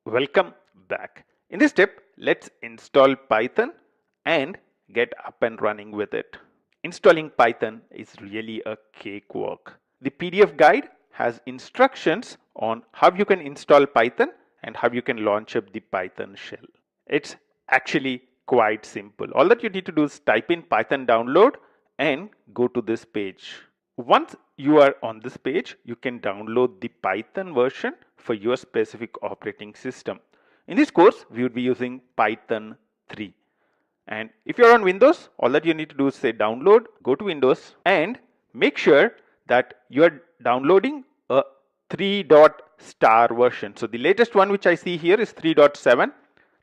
Welcome back. In this step, let's install Python and get up and running with it. Installing Python is really a cakewalk. The PDF guide has instructions on how you can install Python and how you can launch up the Python shell. It's actually quite simple. All that you need to do is type in Python download and go to this page. Once you are on this page, you can download the Python version for your specific operating system. In this course, we would be using Python 3. And if you're on Windows, all that you need to do is say download, go to Windows, and make sure that you are downloading a 3.star version. So the latest one which I see here is 3.7.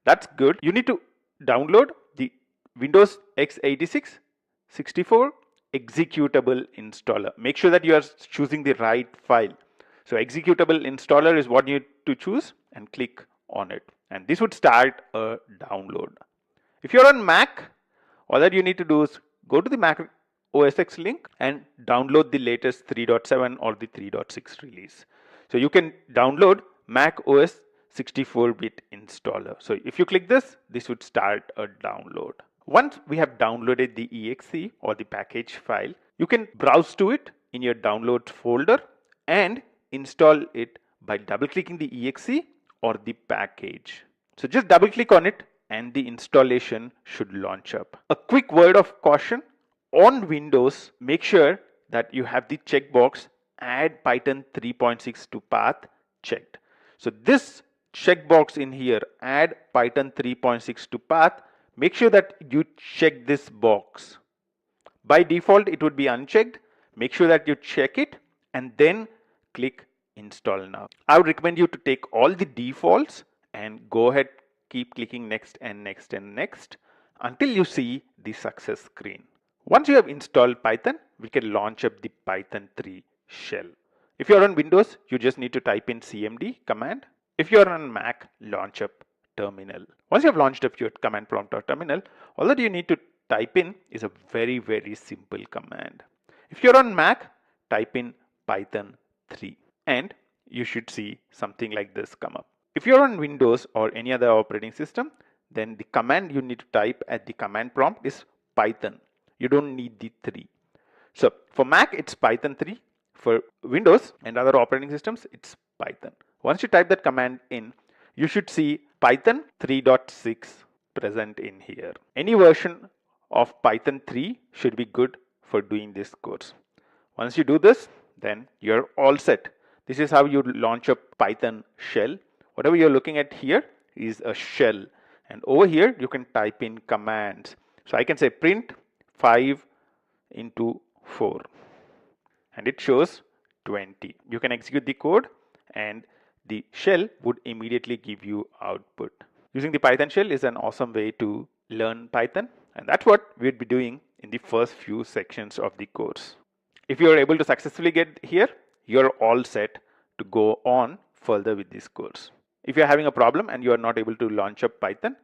That's good. You need to download the Windows x86 64 executable installer. Make sure that you are choosing the right file. So executable installer is what you need to choose and click on it. And this would start a download. If you're on Mac, all that you need to do is go to the Mac OS X link and download the latest 3.7 or the 3.6 release. So you can download Mac OS 64-bit installer. So if you click this, this would start a download. Once we have downloaded the exe or the package file, you can browse to it in your downloads folder and install it by double clicking the exe or the package. So just double click on it and the installation should launch up. A quick word of caution, on Windows, make sure that you have the checkbox add Python 3.6 to path checked. So this checkbox in here, add Python 3.6 to path, make sure that you check this box. By default, it would be unchecked. Make sure that you check it and then click install now. I would recommend you to take all the defaults and go ahead, keep clicking next and next and next until you see the success screen. Once you have installed Python, we can launch up the Python 3 shell. If you're on Windows, you just need to type in cmd command. If you're on Mac, launch up terminal. Once you have launched up your command prompt or terminal, all that you need to type in is a very simple command. If you're on Mac, type in Python 3 and you should see something like this come up. If you're on Windows or any other operating system, then the command you need to type at the command prompt is Python. You don't need the 3. So for Mac, it's Python 3. For Windows and other operating systems, it's Python. Once you type that command in, you should see Python 3.6 present in here. Any version of Python 3 should be good for doing this course. Once you do this, then you're all set. This is how you launch a Python shell. Whatever you're looking at here is a shell. And over here, you can type in commands. So I can say print 5 into 4. And it shows 20. You can execute the code and the shell would immediately give you output. Using the Python shell is an awesome way to learn Python, and that's what we'd be doing in the first few sections of the course. If you're able to successfully get here, you're all set to go on further with this course. If you're having a problem and you're not able to launch up Python,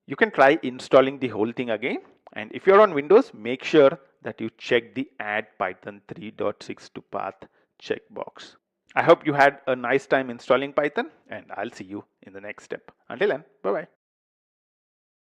you can try installing the whole thing again. And if you're on Windows, make sure that you check the add Python 3.6 to path checkbox. I hope you had a nice time installing Python, and I'll see you in the next step. Until then, bye-bye.